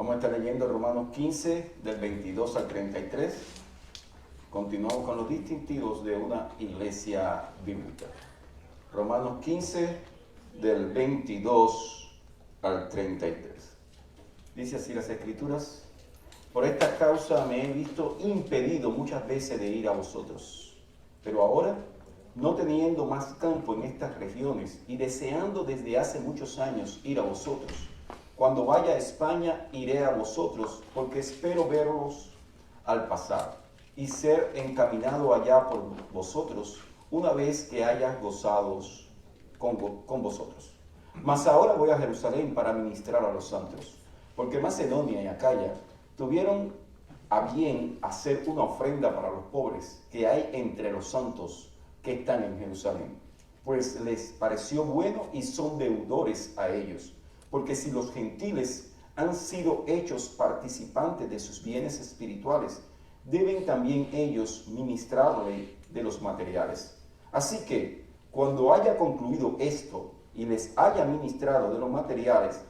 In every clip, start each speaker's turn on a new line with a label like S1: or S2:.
S1: Vamos a estar leyendo Romanos 15, del 22 al 33. Continuamos con los distintivos de una iglesia bíblica. Romanos 15, del 22 al 33. Dice así las Escrituras: por esta causa me he visto impedido muchas veces de ir a vosotros, pero ahora, no teniendo más campo en estas regiones y deseando desde hace muchos años ir a vosotros, cuando vaya a España iré a vosotros, porque espero veros al pasar y ser encaminado allá por vosotros una vez que haya gozado con vosotros. Mas ahora voy a Jerusalén para ministrar a los santos, porque Macedonia y Acaya tuvieron a bien hacer una ofrenda para los pobres que hay entre los santos que están en Jerusalén, pues les pareció bueno y son deudores a ellos, porque si los gentiles han sido hechos participantes de sus bienes espirituales, deben también ellos ministrarle de los materiales. Así que, cuando haya concluido esto y les haya ministrado de los materiales,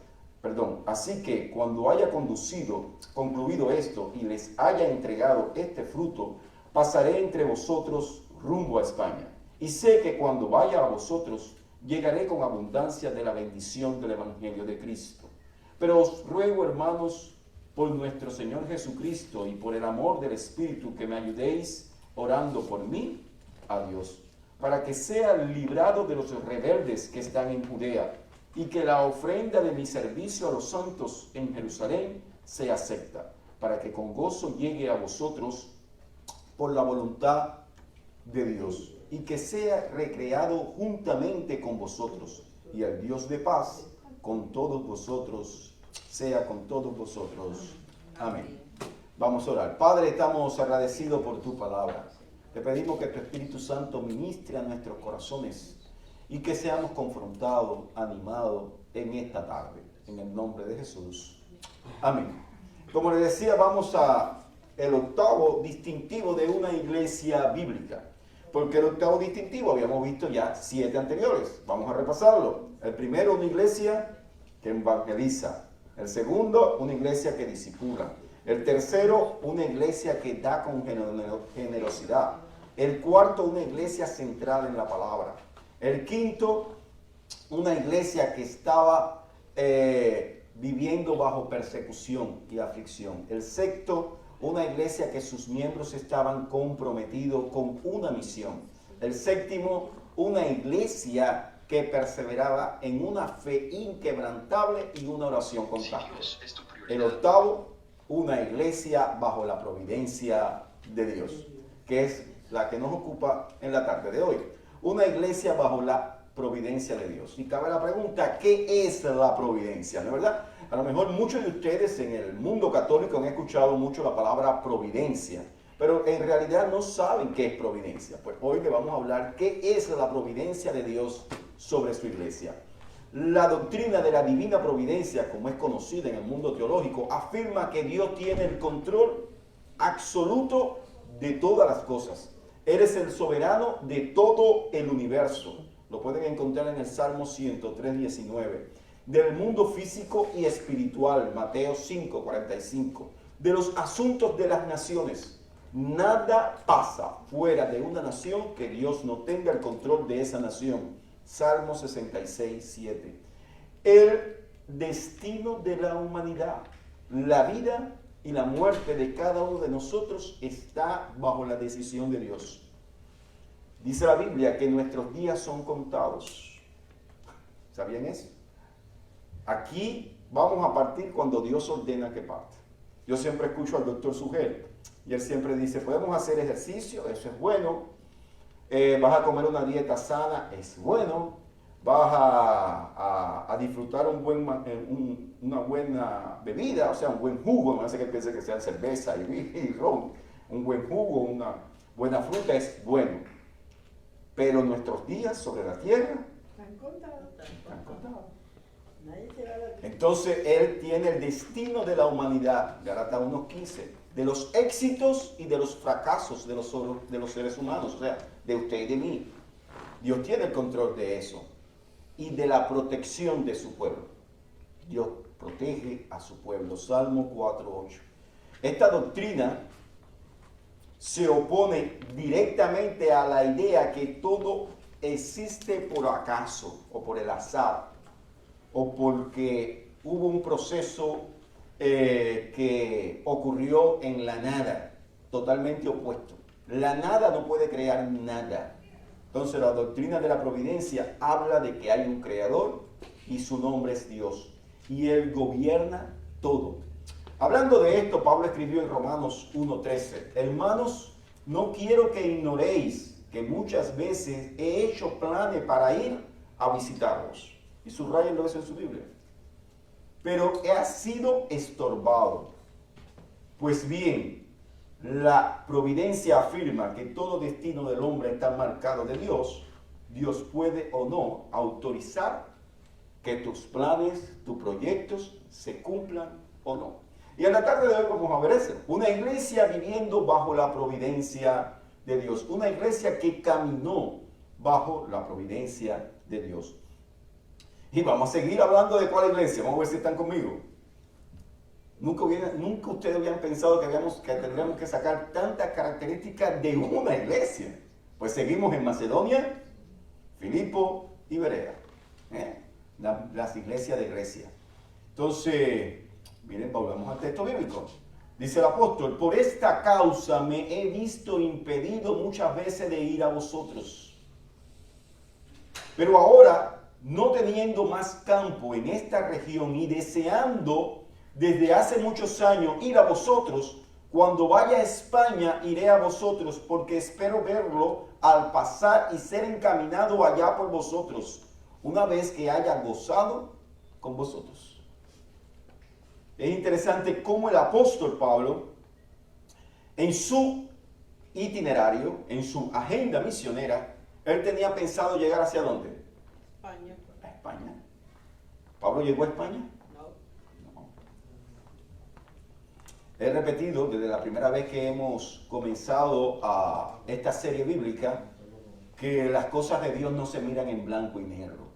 S1: así que cuando haya concluido esto y les haya entregado este fruto, pasaré entre vosotros rumbo a España. Y sé que cuando vaya a vosotros, llegaré con abundancia de la bendición del Evangelio de Cristo. Pero os ruego, hermanos, por nuestro Señor Jesucristo y por el amor del Espíritu, que me ayudéis orando por mí a Dios, para que sea librado de los rebeldes que están en Judea, y que la ofrenda de mi servicio a los santos en Jerusalén sea acepta, para que con gozo llegue a vosotros por la voluntad de Dios, y que sea recreado juntamente con vosotros, y el Dios de paz con todos vosotros, sea con todos vosotros. Amén. Vamos a orar. Padre, estamos agradecidos por tu palabra. Te pedimos que tu Espíritu Santo ministre a nuestros corazones y que seamos confrontados, animados en esta tarde, en el nombre de Jesús. Amén. Como les decía, vamos a el octavo distintivo de una iglesia bíblica. Porque el octavo distintivo habíamos visto ya 7 anteriores. Vamos a repasarlo. El primero, una iglesia que evangeliza. El segundo, una iglesia que discipula. El tercero, una iglesia que da con generosidad. El cuarto, una iglesia centrada en la palabra. El quinto, una iglesia que estaba viviendo bajo persecución y aflicción. El sexto, una iglesia que sus miembros estaban comprometidos con una misión. El séptimo, una iglesia que perseveraba en una fe inquebrantable y una oración constante. El octavo, una iglesia bajo la providencia de Dios, que es la que nos ocupa en la tarde de hoy. Una iglesia bajo la providencia de Dios. Y cabe la pregunta, ¿qué es la providencia? ¿No es verdad? A lo mejor muchos de ustedes en el mundo católico han escuchado mucho la palabra providencia, pero en realidad no saben qué es providencia. Pues hoy le vamos a hablar qué es la providencia de Dios sobre su iglesia. La doctrina de la divina providencia, como es conocida en el mundo teológico, afirma que Dios tiene el control absoluto de todas las cosas. Él es el soberano de todo el universo. Lo pueden encontrar en el Salmo 103, 19. Del mundo físico y espiritual, Mateo 5, 45. De los asuntos de las naciones. Nada pasa fuera de una nación que Dios no tenga el control de esa nación. Salmo 66, 7. El destino de la humanidad, la vida y la muerte de cada uno de nosotros está bajo la decisión de Dios. Dice la Biblia que nuestros días son contados. ¿Sabían eso? Aquí vamos a partir cuando Dios ordena que parte. Yo siempre escucho al doctor Sugel y él siempre dice, podemos hacer ejercicio, eso es bueno. Vas a comer una dieta sana, es bueno. Vas a disfrutar una buena bebida, o sea, un buen jugo. No hace que piense que sea cerveza y ron. Un buen jugo, una buena fruta es bueno. Pero nuestros días sobre la tierra están contados. Entonces Él tiene el destino de la humanidad, Gálatas 1:15, de los éxitos y de los fracasos de los seres humanos, o sea, de usted y de mí. Dios tiene el control de eso y de la protección de su pueblo. Dios protege a su pueblo. Salmo 4:8. Esta doctrina se opone directamente a la idea que todo existe por acaso o por el azar o porque hubo un proceso que ocurrió en la nada, totalmente opuesto. La nada no puede crear nada. Entonces la doctrina de la providencia habla de que hay un creador y su nombre es Dios y Él gobierna todo. Hablando de esto, Pablo escribió en Romanos 1:13, hermanos, no quiero que ignoréis que muchas veces he hecho planes para ir a visitaros. Y subrayenlo eso en su Biblia. Pero ha sido estorbado. Pues bien, la providencia afirma que todo destino del hombre está marcado de Dios. Dios puede o no autorizar que tus planes, tus proyectos se cumplan o no. Y en la tarde de hoy vamos a ver eso. Una iglesia viviendo bajo la providencia de Dios. Una iglesia que caminó bajo la providencia de Dios. Y vamos a seguir hablando de cuál iglesia. Vamos a ver si están conmigo. Nunca ustedes habían pensado que tendríamos que sacar tantas características de una iglesia. Pues seguimos en Macedonia, Filipo y Berea. Las iglesias de Grecia. Entonces, miren, volvemos al texto bíblico. Dice el apóstol, por esta causa me he visto impedido muchas veces de ir a vosotros. Pero ahora, no teniendo más campo en esta región y deseando desde hace muchos años ir a vosotros, cuando vaya a España iré a vosotros, porque espero verlo al pasar y ser encaminado allá por vosotros, una vez que haya gozado con vosotros. Es interesante cómo el apóstol Pablo, en su itinerario, en su agenda misionera, él tenía pensado llegar ¿hacia dónde?
S2: España.
S1: A España. ¿Pablo llegó a España? No. He repetido desde la primera vez que hemos comenzado a esta serie bíblica que las cosas de Dios no se miran en blanco y negro.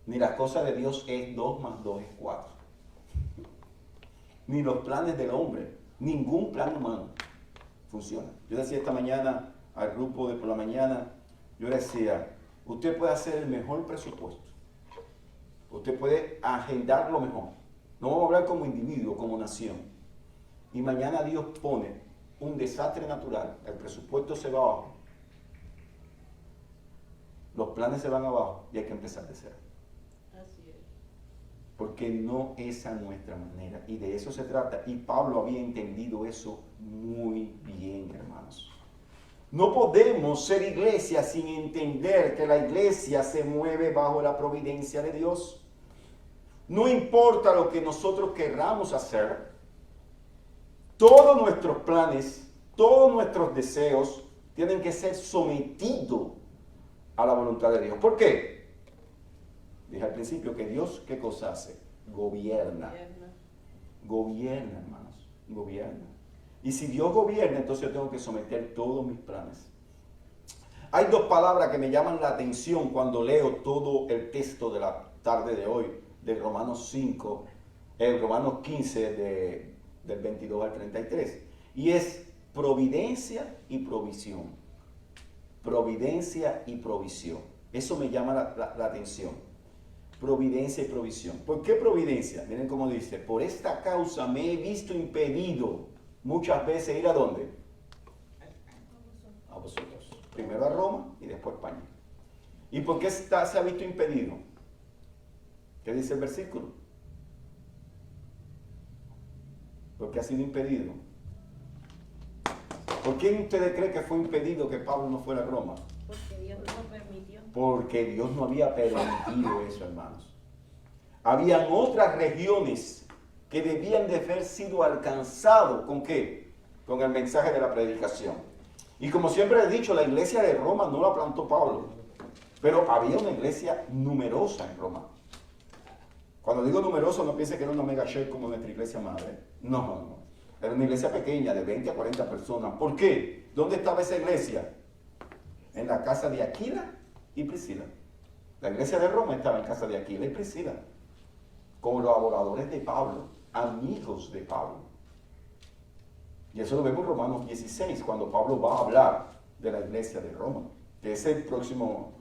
S1: Ni las cosas de Dios es 2 más 2 es 4. Ni los planes del hombre, ningún plan humano funciona. Yo decía esta mañana al grupo de por la mañana, yo decía, usted puede hacer el mejor presupuesto. Usted puede agendar lo mejor. No vamos a hablar como individuo, como nación. Y mañana Dios pone un desastre natural. El presupuesto se va abajo. Los planes se van abajo y hay que empezar de cero.
S2: Así es.
S1: Porque no es a nuestra manera. Y de eso se trata. Y Pablo había entendido eso muy bien, hermanos. No podemos ser iglesia sin entender que la iglesia se mueve bajo la providencia de Dios. No importa lo que nosotros querramos hacer, todos nuestros planes, todos nuestros deseos tienen que ser sometidos a la voluntad de Dios. ¿Por qué? Dije al principio que Dios, ¿qué cosa hace? Gobierna. Gobierna, hermanos. Gobierna. Y si Dios gobierna, entonces yo tengo que someter todos mis planes. Hay dos palabras que me llaman la atención cuando leo todo el texto de la tarde de hoy, de Romanos 5, Romanos 15, del 22 al 33. Y es providencia y provisión. Providencia y provisión. Eso me llama la atención. Providencia y provisión. ¿Por qué providencia? Miren cómo dice, por esta causa me he visto impedido muchas veces ir ¿a dónde? A vosotros. Primero a Roma y después a España. ¿Y por qué se ha visto impedido? ¿Qué dice el versículo? ¿Por qué ha sido impedido? ¿Por qué ustedes creen que fue impedido que Pablo no fuera a Roma?
S2: Porque Dios no permitió.
S1: Porque Dios no había permitido eso, hermanos. Habían otras regiones que debían de haber sido alcanzados. ¿Con qué? Con el mensaje de la predicación. Y como siempre he dicho, la iglesia de Roma no la plantó Pablo, pero había una iglesia numerosa en Roma. Cuando digo numeroso, no piense que era una mega church como nuestra iglesia madre. No. Era una iglesia pequeña, de 20 a 40 personas. ¿Por qué? ¿Dónde estaba esa iglesia? En la casa de Aquila y Priscila. La iglesia de Roma estaba en casa de Aquila y Priscila. colaboradores de Pablo, amigos de Pablo. Y eso lo vemos en Romanos 16, cuando Pablo va a hablar de la iglesia de Roma, que es el próximo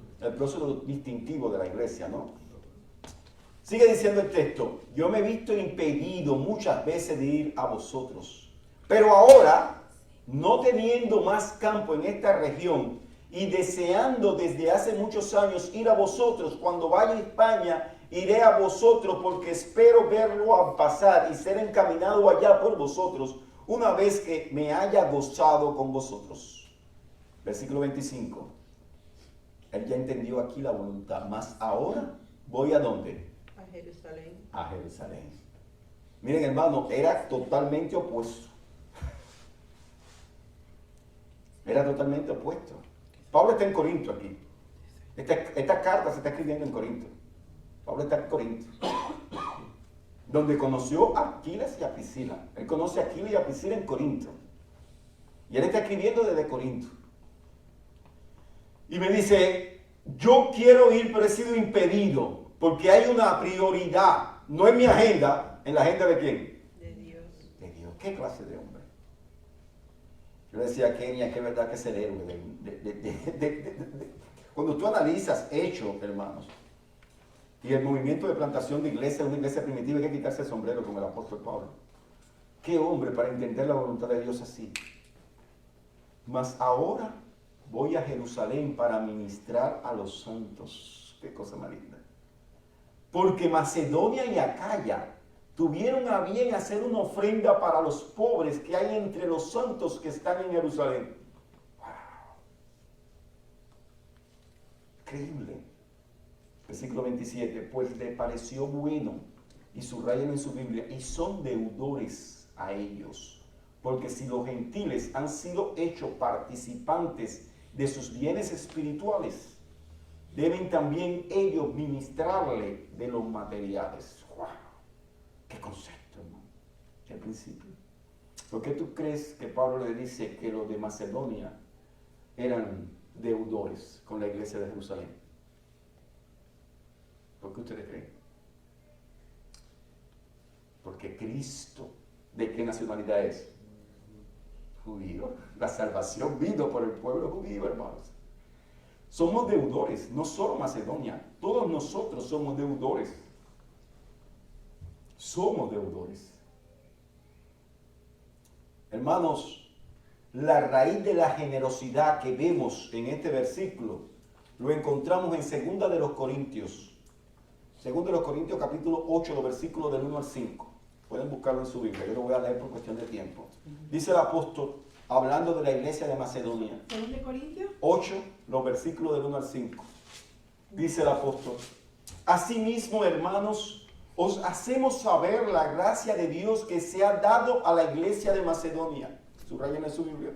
S1: distintivo de la iglesia, ¿no? Sigue diciendo el texto: yo me he visto impedido muchas veces de ir a vosotros, pero ahora, no teniendo más campo en esta región y deseando desde hace muchos años ir a vosotros, cuando vaya a España, iré a vosotros, porque espero verlo al pasar y ser encaminado allá por vosotros, una vez que me haya gozado con vosotros. Versículo 25. Él ya entendió aquí la voluntad. Mas ahora voy ¿a dónde?
S2: A Jerusalén.
S1: A Jerusalén. Miren, hermano, era totalmente opuesto. Era totalmente opuesto. Pablo está en Corinto aquí. Esta carta se está escribiendo en Corinto. Pablo está en Corinto, donde conoció a Aquiles y a Priscila. Él conoce a Aquiles y a Priscila en Corinto. Y él está escribiendo desde Corinto. Y me dice: yo quiero ir, pero he sido impedido, porque hay una prioridad. No en mi agenda. ¿En la agenda de quién?
S2: De Dios.
S1: De Dios. ¿Qué clase de hombre? Yo le decía a Kenia que es verdad que es el héroe. Cuando tú analizas hechos, hermanos, y el movimiento de plantación de iglesia, una iglesia primitiva, hay que quitarse el sombrero con el apóstol Pablo. ¿Qué hombre para entender la voluntad de Dios así? Mas ahora voy a Jerusalén para ministrar a los santos. Qué cosa más linda. Porque Macedonia y Acaya tuvieron a bien hacer una ofrenda para los pobres que hay entre los santos que están en Jerusalén. ¡Wow! Increíble. Versículo 27. Pues le pareció bueno, y subrayan en su Biblia, y son deudores a ellos. Porque si los gentiles han sido hechos participantes de sus bienes espirituales, deben también ellos ministrarle de los materiales. ¡Wow! ¡Qué concepto, hermano! ¡Qué principio! ¿Por qué tú crees que Pablo le dice que los de Macedonia eran deudores con la iglesia de Jerusalén? ¿Por qué ustedes creen? Porque Cristo, ¿de qué nacionalidad es? Judío. La salvación vino por el pueblo judío, hermanos. Somos deudores, no solo Macedonia, todos nosotros somos deudores. Somos deudores. Hermanos, la raíz de la generosidad que vemos en este versículo lo encontramos en 2 de los Corintios. 2 de los Corintios capítulo 8, los versículos del 1 al 5. Pueden buscarlo en su Biblia, yo lo voy a leer por cuestión de tiempo. Dice el apóstol, hablando de la iglesia de Macedonia.
S2: 2 de Corintios
S1: 8, los versículos del 1 al 5. Dice el apóstol: asimismo, hermanos, os hacemos saber la gracia de Dios que se ha dado a la iglesia de Macedonia. Subrayen en su Biblia.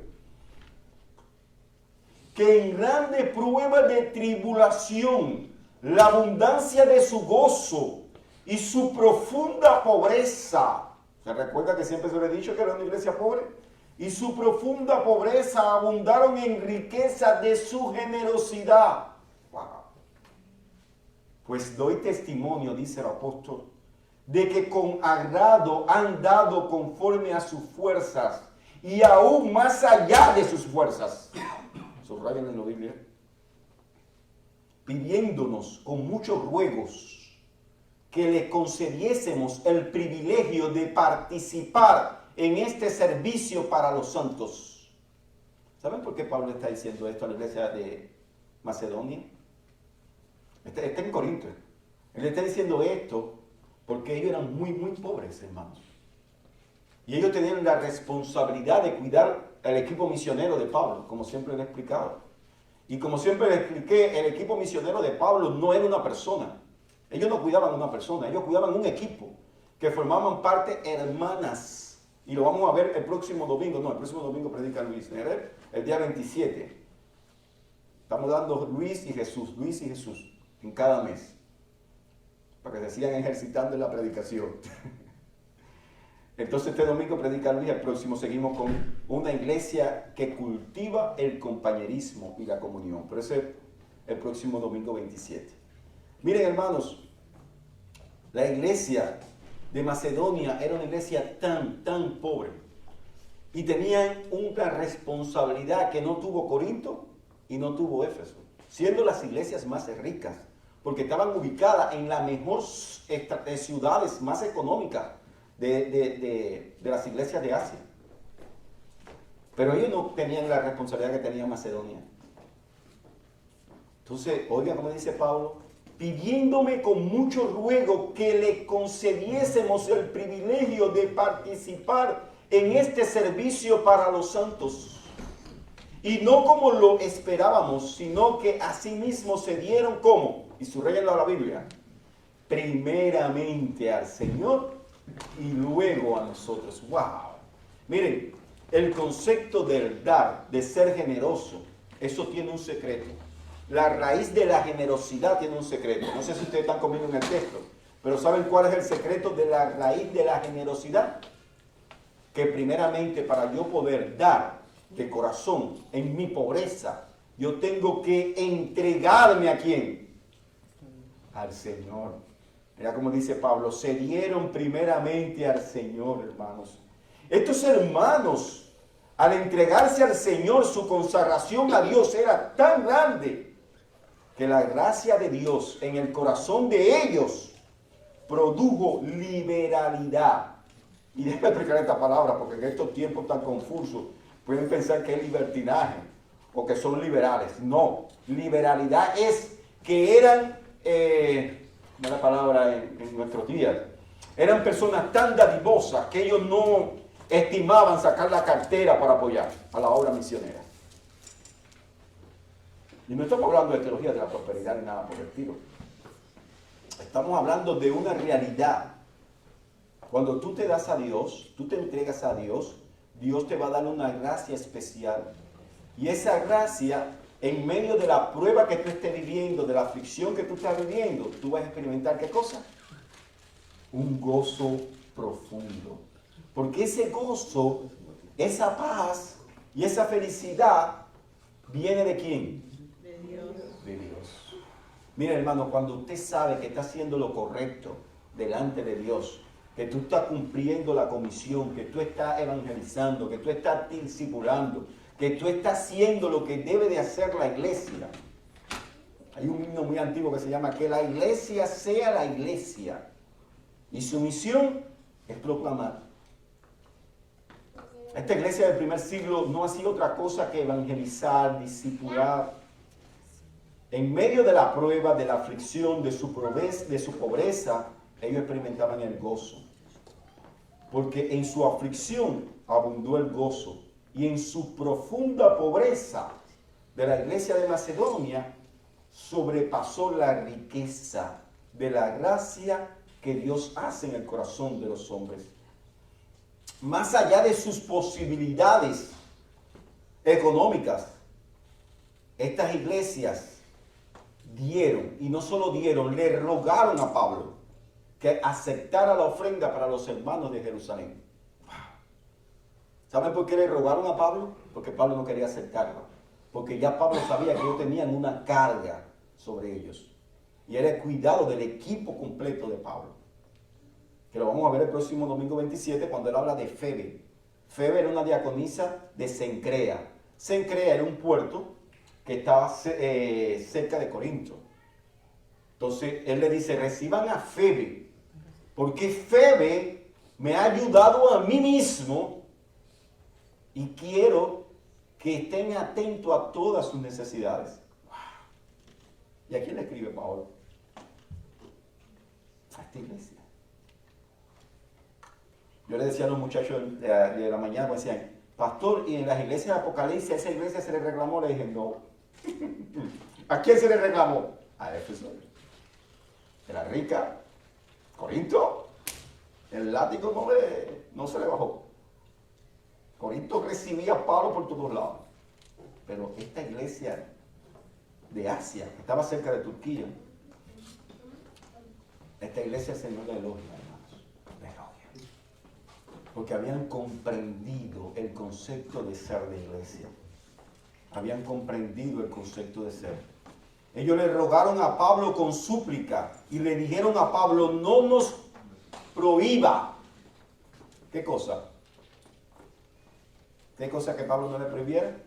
S1: Que en grande prueba de tribulación, la abundancia de su gozo y su profunda pobreza. ¿Se recuerda que siempre se le ha dicho que era una iglesia pobre? Y su profunda pobreza abundaron en riqueza de su generosidad. Wow. Pues doy testimonio, dice el apóstol, de que con agrado han dado conforme a sus fuerzas y aún más allá de sus fuerzas. Subrayen en la Biblia. Pidiéndonos con muchos ruegos que le concediésemos el privilegio de participar en este servicio para los santos. ¿Saben por qué Pablo está diciendo esto a la iglesia de Macedonia? Está en Corinto. Él está diciendo esto porque ellos eran muy, muy pobres, hermanos. Y ellos tenían la responsabilidad de cuidar el equipo misionero de Pablo, como siempre le he explicado. Y como siempre le expliqué, el equipo misionero de Pablo no era una persona. Ellos no cuidaban una persona, ellos cuidaban un equipo que formaban parte hermanas. Y lo vamos a ver el próximo domingo. No, el próximo domingo predica Luis. El día 27. Estamos dando Luis y Jesús en cada mes. Para que se sigan ejercitando en la predicación. Entonces este domingo predica Luis, el próximo seguimos con una iglesia que cultiva el compañerismo y la comunión. Pero ese es el próximo domingo 27. Miren, hermanos, La iglesia de Macedonia era una iglesia tan pobre. Y tenían una responsabilidad que no tuvo Corinto y no tuvo Éfeso, siendo las iglesias más ricas, porque estaban ubicadas en las mejores ciudades más económicas de las iglesias de Asia. Pero ellos no tenían la responsabilidad que tenía Macedonia. Entonces, oiga como dice Pablo, pidiéndome con mucho ruego que le concediésemos el privilegio de participar en este servicio para los santos. Y no como lo esperábamos, sino que asimismo se dieron como, y subrayenlo a la Biblia, primeramente al Señor y luego a nosotros. ¡Wow! Miren, el concepto del dar, de ser generoso, eso tiene un secreto. La raíz de la generosidad tiene un secreto. No sé si ustedes están conmigo en el texto, pero ¿saben cuál es el secreto de la raíz de la generosidad? Que primeramente para yo poder dar de corazón en mi pobreza, yo tengo que entregarme ¿a quién? Al Señor. Mira como dice Pablo, se dieron primeramente al Señor, hermanos. Estos hermanos, al entregarse al Señor, su consagración a Dios era tan grande que la gracia de Dios en el corazón de ellos produjo liberalidad. Y déjame explicar esta palabra, porque en estos tiempos tan confusos pueden pensar que es libertinaje o que son liberales. No, liberalidad es que eran, mala palabra en nuestros días, eran personas tan dadivosas que ellos no estimaban sacar la cartera para apoyar a la obra misionera. Y no estamos hablando de teología de la prosperidad ni nada por el estilo. Estamos hablando de una realidad. Cuando tú te das a Dios, tú te entregas a Dios, Dios te va a dar una gracia especial. Y esa gracia, en medio de la prueba que tú estés viviendo, de la aflicción que tú estás viviendo, tú vas a experimentar ¿qué cosa? Un gozo profundo. Porque ese gozo, esa paz y esa felicidad viene ¿de quién?
S2: De Dios.
S1: De Dios. Mira, hermano, cuando usted sabe que está haciendo lo correcto delante de Dios, que tú estás cumpliendo la comisión, que tú estás evangelizando, que tú estás discipulando, que tú estás haciendo lo que debe de hacer la iglesia. Hay un himno muy antiguo que se llama que la iglesia sea la iglesia. Y su misión es proclamar. Esta iglesia del primer siglo no ha sido otra cosa que evangelizar, discipular. En medio de la prueba, de la aflicción, de su pobreza, ellos experimentaban el gozo. Porque en su aflicción abundó el gozo. Y en su profunda pobreza de la iglesia de Macedonia sobrepasó la riqueza de la gracia que Dios hace en el corazón de los hombres. Más allá de sus posibilidades económicas, estas iglesias dieron, y no solo dieron, le rogaron a Pablo que aceptara la ofrenda para los hermanos de Jerusalén. ¿Saben por qué le rogaron a Pablo? Porque Pablo no quería aceptarlo. Porque ya Pablo sabía que ellos tenían una carga sobre ellos. Y era el cuidado del equipo completo de Pablo. Que lo vamos a ver el próximo domingo 27 cuando él habla de Febe. Febe era una diaconisa de Cencrea. Cencrea era un puerto que estaba cerca de Corinto. Entonces él le dice, reciban a Febe, porque Febe me ha ayudado a mí mismo y quiero que estén atentos a todas sus necesidades. Wow. ¿Y a quién le escribe Pablo? A esta iglesia. Yo le decía a los muchachos de la mañana, me decían, pastor, y en las iglesias de Apocalipsis, a esa iglesia se le reclamó. Le dije, no. ¿A quién se le reclamó? A Éfeso. Era rica. Corinto. El látigo no se le bajó. Corinto recibía a Pablo por todos lados. Pero esta iglesia de Asia, que estaba cerca de Turquía, esta iglesia el Señor la elogia, hermanos. La elogia. Porque habían comprendido el concepto de ser de iglesia. Habían comprendido el concepto de ser. Ellos le rogaron a Pablo con súplica y le dijeron a Pablo, no nos prohíba. ¿Qué cosa? ¿Qué cosa que Pablo no le prohibiera?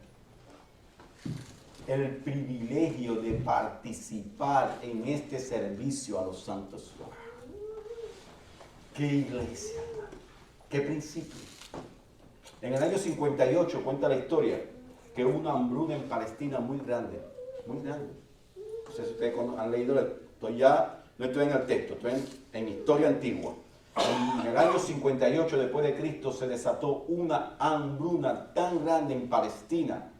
S1: El privilegio de participar en este servicio a los santos. ¡Qué iglesia! ¡Qué principio! En el año 58 cuenta la historia que hubo una hambruna en Palestina muy grande, muy grande. No sé si ustedes han leído, no estoy en el texto, estoy en historia antigua. En el año 58 después de Cristo se desató una hambruna tan grande en Palestina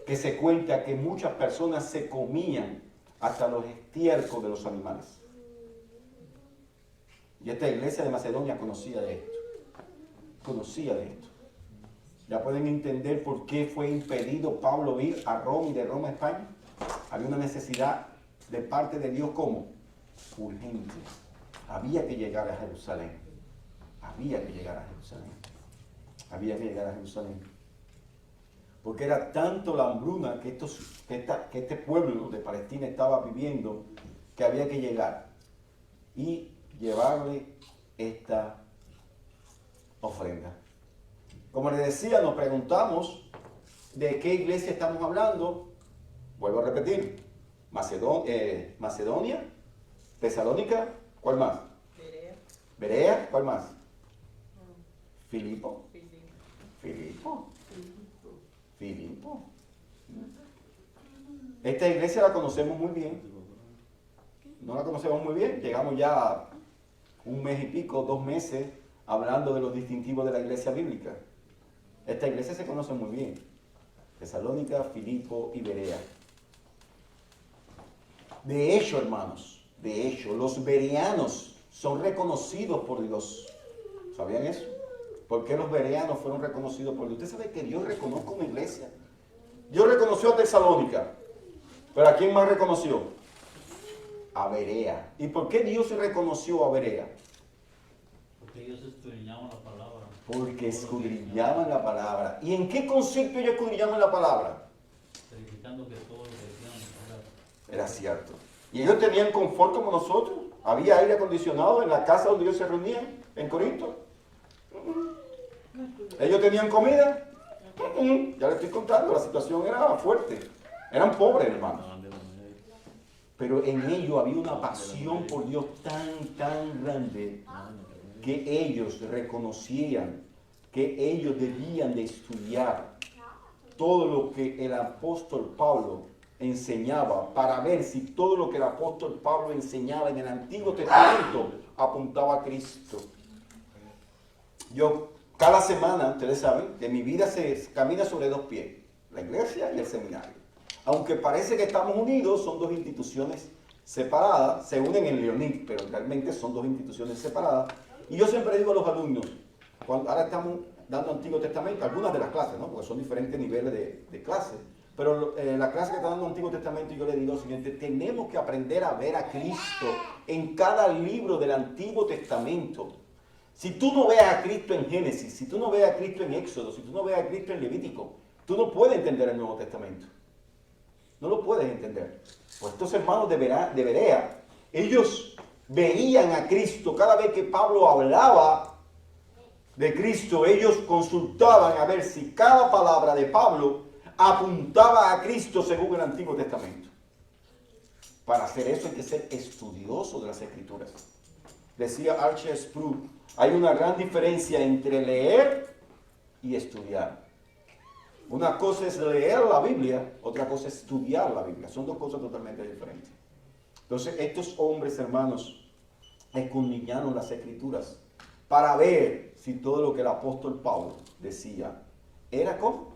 S1: que se cuenta que muchas personas se comían hasta los estiércoles de los animales. Y esta iglesia de Macedonia conocía de esto. Conocía de esto. Ya pueden entender por qué fue impedido Pablo ir a Roma y de Roma a España. Había una necesidad de parte de Dios como urgente. Había que llegar a Jerusalén. Había que llegar a Jerusalén. Había que llegar a Jerusalén. Porque era tanto la hambruna que este pueblo de Palestina estaba viviendo que había que llegar y llevarle esta ofrenda. Como les decía, nos preguntamos de qué iglesia estamos hablando. Vuelvo a repetir. Macedonia, Tesalónica, ¿cuál más? Berea, ¿cuál más? Filipo. Esta iglesia la conocemos muy bien. No la conocemos muy bien. Llegamos ya un mes y pico, 2 meses, hablando de los distintivos de la iglesia bíblica. Esta iglesia se conoce muy bien. Tesalónica, Filipo y Berea. De hecho, hermanos, los bereanos son reconocidos por Dios. ¿Sabían eso? ¿Por qué los bereanos fueron reconocidos por Dios? Usted sabe que Dios reconoce una iglesia. Dios reconoció a Tesalónica. ¿Pero a quién más reconoció? A Berea. ¿Y por qué Dios reconoció a Berea?
S3: Porque ellos escudriñaban la palabra.
S1: Porque escudriñaban la palabra. ¿Y en qué concepto ellos escudriñaban la palabra?
S3: Verificando que todo lo que decían
S1: Era cierto. Y ellos tenían confort como nosotros. Había aire acondicionado en la casa donde ellos se reunían, en Corinto. Ellos tenían comida. Ya les estoy contando, la situación era fuerte. Eran pobres, hermanos. Pero en ellos había una pasión por Dios tan grande que ellos reconocían que ellos debían de estudiar todo lo que el apóstol Pablo enseñaba para ver si todo lo que el apóstol Pablo enseñaba en el Antiguo Testamento apuntaba a Cristo. Yo, cada semana, ustedes saben, que mi vida se camina sobre 2 pies, la iglesia y el seminario. Aunque parece que estamos unidos, son 2 instituciones separadas, se unen en Leonid, pero realmente son 2 instituciones separadas. Y yo siempre digo a los alumnos, ahora estamos dando Antiguo Testamento, algunas de las clases, ¿no? Porque son diferentes niveles de clases. Pero la clase que está dando Antiguo Testamento, yo le digo lo siguiente: tenemos que aprender a ver a Cristo en cada libro del Antiguo Testamento. Si tú no ves a Cristo en Génesis, si tú no ves a Cristo en Éxodo, si tú no ves a Cristo en Levítico, tú no puedes entender el Nuevo Testamento. No lo puedes entender. Pues estos hermanos de Berea, ellos veían a Cristo. Cada vez que Pablo hablaba de Cristo, ellos consultaban a ver si cada palabra de Pablo apuntaba a Cristo según el Antiguo Testamento. Para hacer eso hay que ser estudioso de las Escrituras. Decía Archer Sproul, hay una gran diferencia entre leer y estudiar. Una cosa es leer la Biblia, otra cosa es estudiar la Biblia. Son 2 cosas totalmente diferentes. Entonces, estos hombres, hermanos, escudriñaron las Escrituras para ver si todo lo que el apóstol Pablo decía era como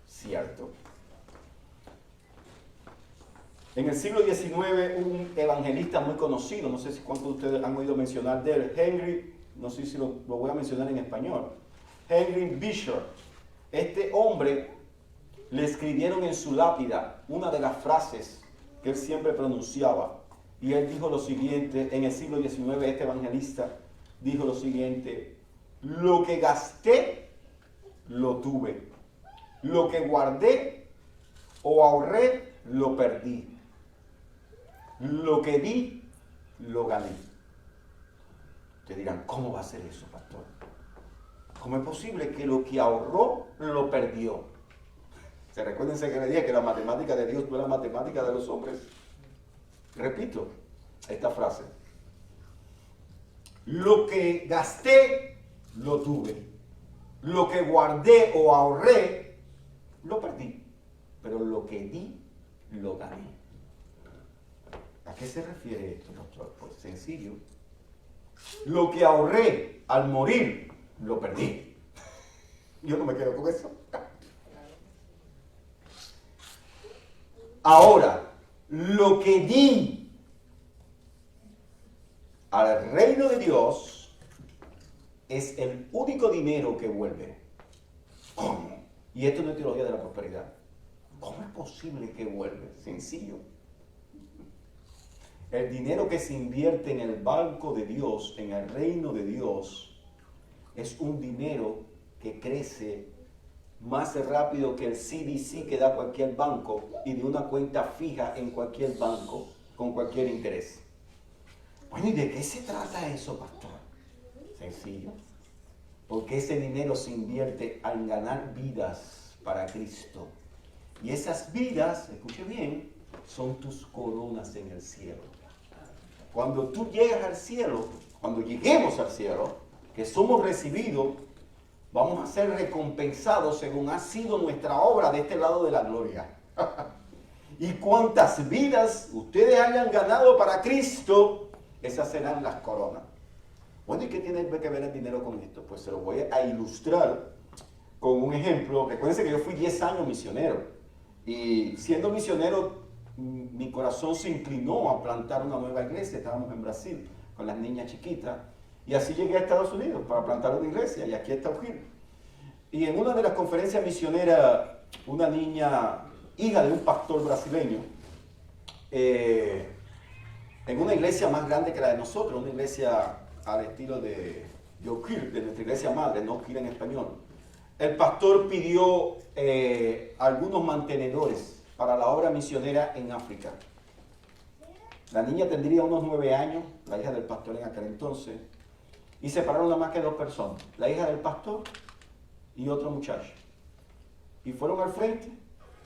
S1: cierto. En el siglo XIX, un evangelista muy conocido, no sé si cuántos de ustedes han oído mencionar de él, Henry, no sé si lo voy a mencionar en español, Henry Bishop. Este hombre le escribieron en su lápida una de las frases que él siempre pronunciaba. Y él dijo lo siguiente, en el siglo XIX, este evangelista dijo lo siguiente: lo que gasté, lo tuve. Lo que guardé o ahorré, lo perdí. Lo que di, lo gané. Te dirán, ¿cómo va a ser eso, pastor? ¿Cómo es posible que lo que ahorró, lo perdió? Recuérdense que le dije que la matemática de Dios no es la matemática de los hombres. Repito esta frase. Lo que gasté, lo tuve. Lo que guardé o ahorré, lo perdí. Pero lo que di, lo gané. ¿A qué se refiere esto, doctor? Pues sencillo. Lo que ahorré al morir, lo perdí. Yo no me quedo con eso. Ahora, lo que di al reino de Dios es el único dinero que vuelve. ¿Cómo? Y esto no es teología de la prosperidad. ¿Cómo es posible que vuelve? Sencillo. El dinero que se invierte en el banco de Dios, en el reino de Dios, es un dinero que crece más rápido que el CDC que da cualquier banco y de una cuenta fija en cualquier banco con cualquier interés. Bueno, ¿y de qué se trata eso, pastor? Sencillo. Porque ese dinero se invierte en ganar vidas para Cristo. Y esas vidas, escuche bien, son tus coronas en el cielo. Cuando tú llegas al cielo, cuando lleguemos al cielo, que somos recibidos, vamos a ser recompensados según ha sido nuestra obra de este lado de la gloria. Y cuantas vidas ustedes hayan ganado para Cristo, esas serán las coronas. Bueno, ¿y qué tiene que ver el dinero con esto? Pues se lo voy a ilustrar con un ejemplo. Recuérdense que yo fui 10 años misionero. Y siendo misionero, mi corazón se inclinó a plantar una nueva iglesia. Estábamos en Brasil con las niñas chiquitas. Y así llegué a Estados Unidos para plantar una iglesia, y aquí está Eugene. Y en una de las conferencias misioneras, una niña, hija de un pastor brasileño, en una iglesia más grande que la de nosotros, una iglesia al estilo de Eugene, de nuestra iglesia madre, no Eugene en español, el pastor pidió algunos mantenedores para la obra misionera en África. La niña tendría unos 9 años, la hija del pastor en aquel entonces, y separaron nada más que 2 personas, la hija del pastor y otro muchacho. Y fueron al frente.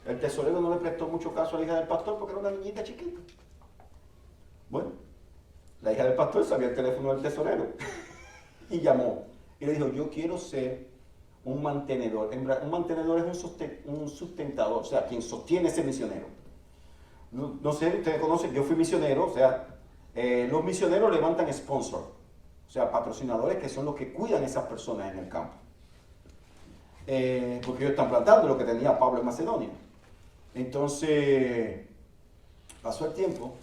S1: El tesorero no le prestó mucho caso a la hija del pastor porque era una niñita chiquita. Bueno, la hija del pastor sabía el teléfono del tesorero y llamó y le dijo, yo quiero ser un mantenedor. Un mantenedor es un sustentador, o sea, quien sostiene ese misionero. No sé, ustedes conocen, yo fui misionero, o sea, los misioneros levantan sponsor. O sea, patrocinadores que son los que cuidan a esas personas en el campo. Porque ellos están plantando lo que tenía Pablo en Macedonia. Entonces, pasó el tiempo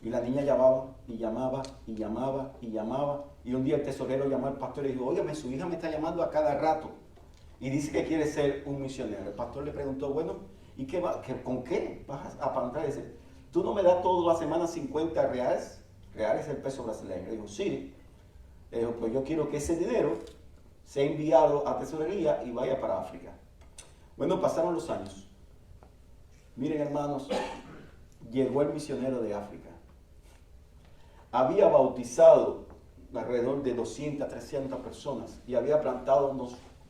S1: y la niña llamaba y llamaba y llamaba y llamaba. Y un día el tesorero llamó al pastor y dijo, óigame, su hija me está llamando a cada rato y dice que quiere ser un misionero. El pastor le preguntó, bueno, ¿y con qué vas a plantar? Dice, ¿tú no me das toda la semana 50 reales? Reales es el peso brasileño. Le dijo, sí. Le dijo, pues yo quiero que ese dinero sea enviado a tesorería y vaya para África. Bueno, pasaron los años. Miren, hermanos, llegó el misionero de África. Había bautizado alrededor de 200, 300 personas y había plantado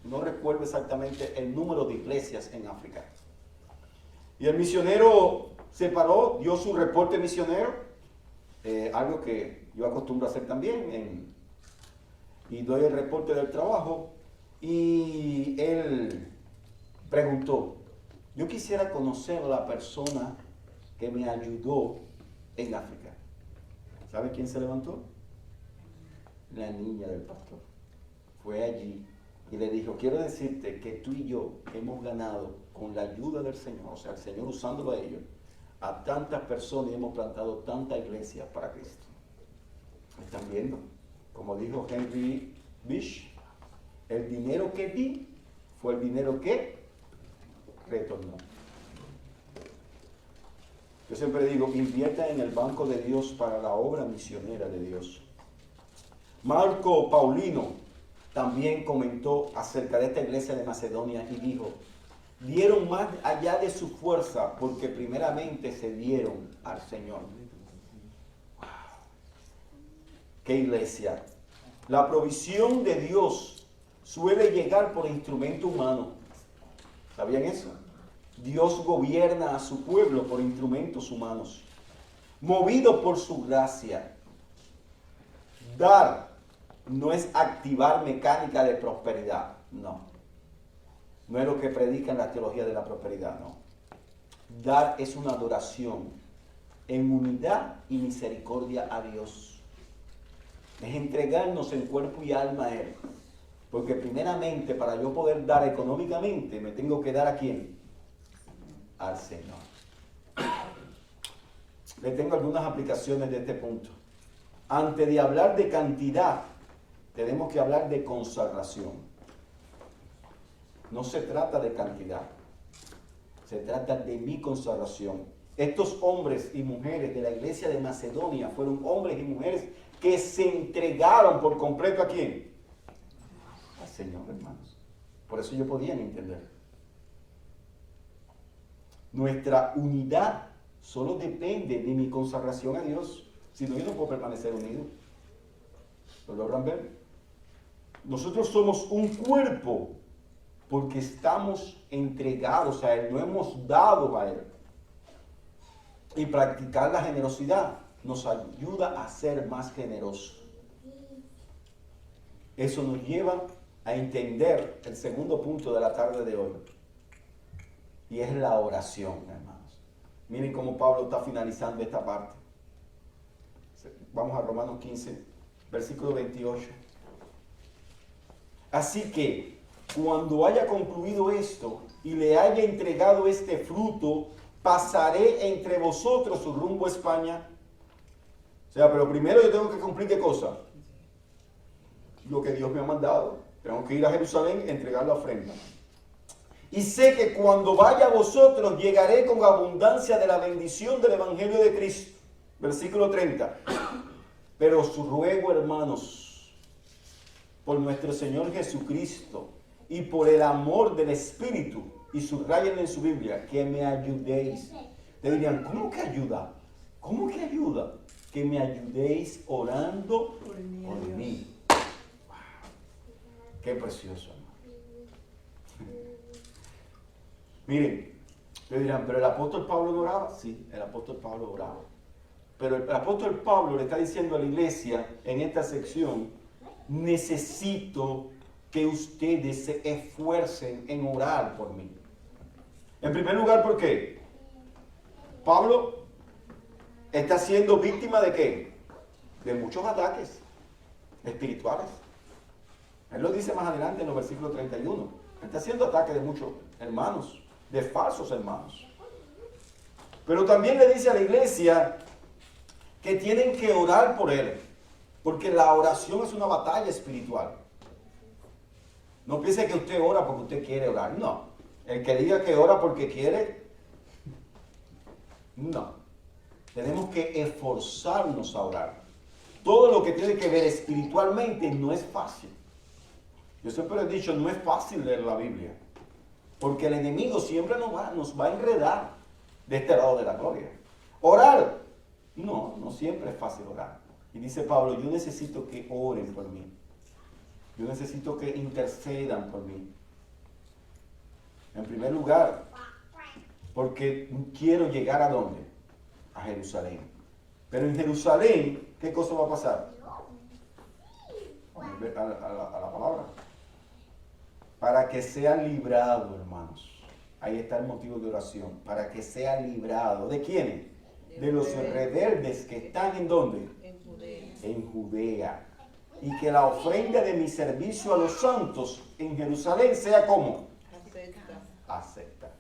S1: no recuerdo exactamente el número de iglesias en África. Y el misionero se paró, dio su reporte misionero, algo que yo acostumbro a hacer también, y doy el reporte del trabajo, y él preguntó, yo quisiera conocer a la persona que me ayudó en África. ¿Sabe quién se levantó? La niña del pastor. Fue allí y le dijo, quiero decirte que tú y yo hemos ganado con la ayuda del Señor, o sea, el Señor usándolo a ellos, a tantas personas y hemos plantado tantas iglesias para Cristo. ¿Están viendo? Como dijo Henry Bish, el dinero que di fue el dinero que retornó. Yo siempre digo, invierta en el banco de Dios para la obra misionera de Dios. Marco Paulino también comentó acerca de esta iglesia de Macedonia y dijo, dieron más allá de su fuerza porque primeramente se dieron al Señor. Wow. ¡Qué iglesia! La provisión de Dios suele llegar por instrumento humano. ¿Sabían eso? Dios gobierna a su pueblo por instrumentos humanos, movido por su gracia. Dar no es activar mecánica de prosperidad, no. No es lo que predica en la teología de la prosperidad, no. Dar es una adoración en unidad y misericordia a Dios. Es entregarnos en cuerpo y alma a Él. Porque primeramente, para yo poder dar económicamente, me tengo que dar ¿a quién? Al Señor. Le tengo algunas aplicaciones de este punto. Antes de hablar de cantidad, tenemos que hablar de consagración. No se trata de cantidad, se trata de mi consagración. Estos hombres y mujeres de la iglesia de Macedonia fueron hombres y mujeres que se entregaron por completo ¿a quién? Al Señor, hermanos. Por eso ellos podían entender. Nuestra unidad solo depende de mi consagración a Dios. Si no, yo no puedo permanecer unido. ¿Lo logran ver? Nosotros somos un cuerpo porque estamos entregados a Él, no hemos dado a Él. Y practicar la generosidad nos ayuda a ser más generosos. Eso nos lleva a entender el segundo punto de la tarde de hoy. Y es la oración, hermanos. Miren cómo Pablo está finalizando esta parte. Vamos a Romanos 15, versículo 28. Así que, cuando haya concluido esto y le haya entregado este fruto, pasaré entre vosotros rumbo a España. O sea, pero primero yo tengo que cumplir ¿qué cosa? Lo que Dios me ha mandado. Tengo que ir a Jerusalén a entregar la ofrenda. Y sé que cuando vaya a vosotros llegaré con abundancia de la bendición del Evangelio de Cristo. Versículo 30. Pero os ruego, hermanos, por nuestro Señor Jesucristo y por el amor del Espíritu, y subrayen en su Biblia, que me ayudéis. Te dirían, ¿cómo que ayuda? ¿Cómo que ayuda? Que me ayudéis orando por mí. Wow. Qué precioso, hermano. Miren, te dirán, ¿pero el apóstol Pablo no oraba? Sí, el apóstol Pablo oraba. Pero el apóstol Pablo le está diciendo a la iglesia en esta sección, necesito que ustedes se esfuercen en orar por mí. En primer lugar, ¿por qué? Pablo está siendo víctima ¿de qué? De muchos ataques espirituales. Él lo dice más adelante en los versículos 31. Él está haciendo ataques de muchos hermanos, de falsos hermanos. Pero también le dice a la iglesia que tienen que orar por él, porque la oración es una batalla espiritual. No piense que usted ora porque usted quiere orar, no. El que diga que ora porque quiere, no. Tenemos que esforzarnos a orar. Todo lo que tiene que ver espiritualmente no es fácil. Yo siempre he dicho, no es fácil leer la Biblia, porque el enemigo siempre nos va a enredar de este lado de la gloria. Orar, no siempre es fácil orar. Y dice Pablo, yo necesito que oren por mí. Yo necesito que intercedan por mí. En primer lugar, porque quiero llegar ¿a dónde? A Jerusalén. Pero en Jerusalén, ¿qué cosa va a pasar? A la palabra. Para que sea librado, hermanos. Ahí está el motivo de oración. Para que sea librado. ¿De quiénes? De los rebeldes que están ¿en dónde?
S2: En Judea.
S1: En Judea. Y que la ofrenda de mi servicio a los santos en Jerusalén sea como acepta.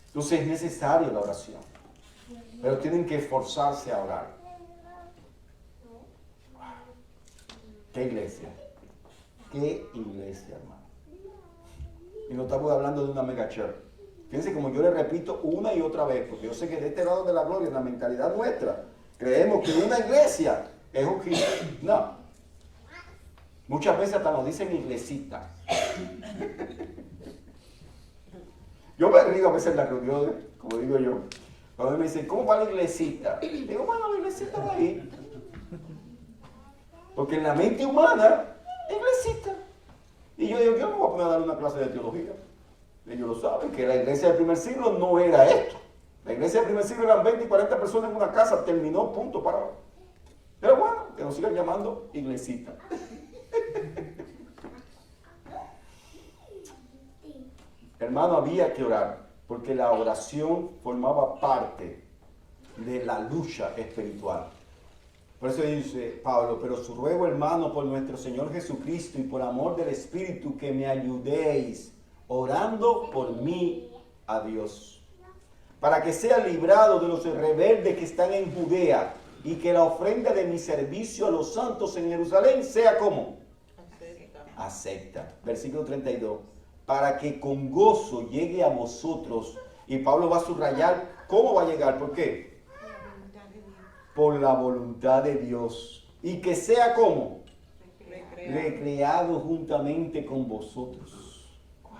S1: Entonces es necesaria la oración, pero tienen que esforzarse a orar. Wow. ¿Qué iglesia? ¿Qué iglesia, hermano? Y no estamos hablando de una mega church. Fíjense como yo le repito una y otra vez, porque yo sé que de este lado de la gloria, en la mentalidad nuestra, creemos que una iglesia es un giro. No. Muchas veces hasta nos dicen iglesita. Yo me río a veces en las reuniones, como digo yo. Cuando me dicen, ¿cómo va la iglesita? Digo, bueno, la iglesita va ahí. Porque en la mente humana, iglesita. Y yo digo, yo no voy a poner a dar una clase de teología. Ellos lo saben, que la iglesia del primer siglo no era esto. La iglesia del primer siglo eran 20 y 40 personas en una casa, terminó, punto, parado. Pero bueno, que nos sigan llamando iglesita. Hermano, había que orar, porque la oración formaba parte de la lucha espiritual. Por eso dice Pablo, pero os ruego, hermano, por nuestro Señor Jesucristo y por amor del Espíritu, que me ayudéis, orando por mí a Dios, para que sea librado de los rebeldes que están en Judea, y que la ofrenda de mi servicio a los santos en Jerusalén sea como acepta. Versículo 32. Para que con gozo llegue a vosotros. Y Pablo va a subrayar cómo va a llegar. ¿Por qué? Por la voluntad de Dios. Y que sea como recreado juntamente con vosotros. Wow.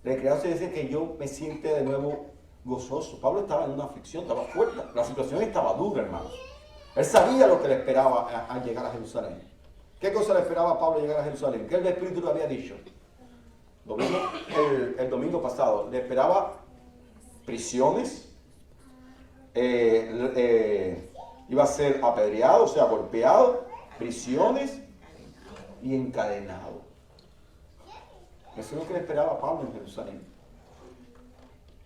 S1: Recreado se dice que yo me siente de nuevo gozoso. Pablo estaba en una aflicción, estaba fuerte. La situación estaba dura, hermanos. Él sabía lo que le esperaba al llegar a Jerusalén. ¿Qué cosa le esperaba a Pablo al llegar a Jerusalén? ¿Qué el Espíritu le había dicho? Lo vimos el domingo pasado. Le esperaba prisiones. Iba a ser apedreado, o sea, golpeado. Prisiones y encadenado. Eso es lo que le esperaba a Pablo en Jerusalén.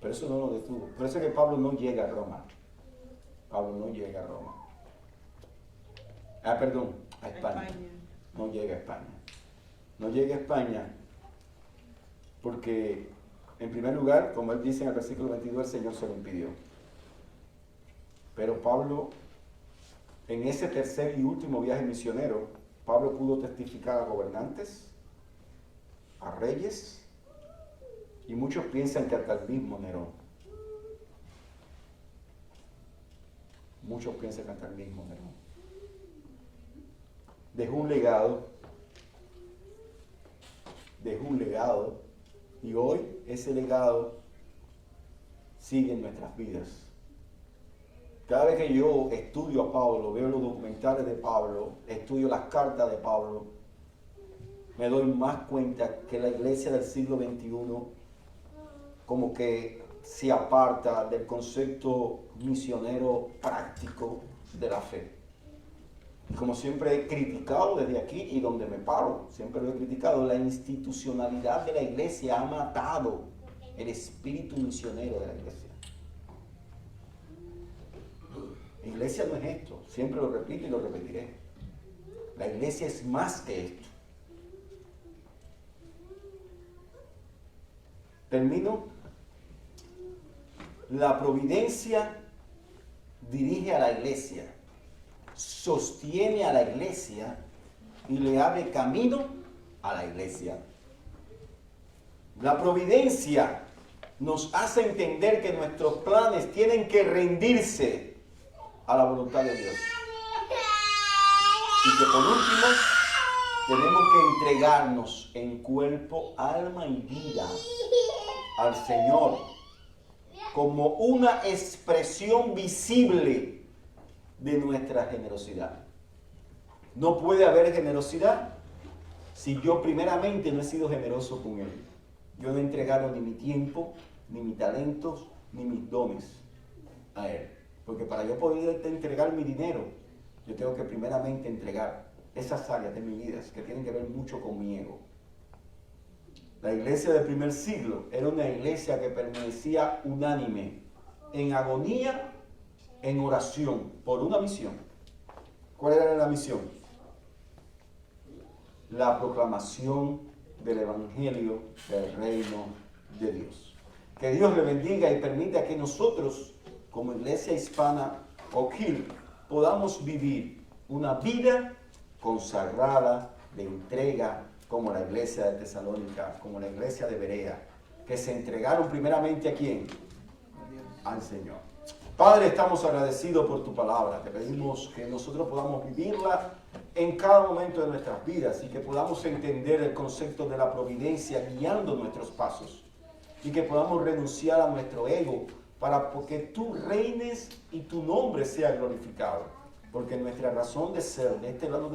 S1: Pero eso no lo detuvo. Por eso es que Pablo no llega a Roma. Pablo no llega a Roma. Perdón, a España. No llega a España. No llega a España porque, en primer lugar, como él dice en el versículo 22, el Señor se lo impidió. Pero Pablo, en ese tercer y último viaje misionero, Pablo pudo testificar a gobernantes, a reyes, y muchos piensan que hasta el mismo Nerón. Muchos piensan que hasta el mismo Nerón. Dejó un legado, y hoy ese legado sigue en nuestras vidas. Cada vez que yo estudio a Pablo, veo los documentales de Pablo, estudio las cartas de Pablo, me doy más cuenta que la iglesia del siglo XXI como que se aparta del concepto misionero práctico de la fe. Y como siempre he criticado desde aquí y donde me paro, siempre lo he criticado, la institucionalidad de la iglesia ha matado el espíritu misionero de la iglesia. La iglesia no es esto, siempre lo repito y lo repetiré. La iglesia es más que esto. Termino. La providencia dirige a la iglesia, sostiene a la iglesia y le abre camino a la iglesia. La providencia nos hace entender que nuestros planes tienen que rendirse a la voluntad de Dios. Y que por último, tenemos que entregarnos en cuerpo, alma y vida al Señor como una expresión visible de nuestra generosidad. No puede haber generosidad si yo primeramente no he sido generoso con Él. Yo no he entregado ni mi tiempo, ni mis talentos, ni mis dones a Él. Porque para yo poder entregar mi dinero, yo tengo que primeramente entregar esas áreas de mi vida que tienen que ver mucho con mi ego. La iglesia del primer siglo era una iglesia que permanecía unánime, en agonía, en oración, por una misión. ¿Cuál era la misión? La proclamación del Evangelio del Reino de Dios. Que Dios le bendiga y permita que nosotros, como Iglesia Hispana Oak Hill, podamos vivir una vida consagrada de entrega, como la iglesia de Tesalónica, como la iglesia de Berea, que se entregaron primeramente ¿a quién? Al Señor. Padre, estamos agradecidos por tu palabra. Te pedimos que nosotros podamos vivirla en cada momento de nuestras vidas y que podamos entender el concepto de la providencia guiando nuestros pasos. y que podamos renunciar a nuestro ego para que tú reines y tu nombre sea glorificado. Porque nuestra razón de ser de este lado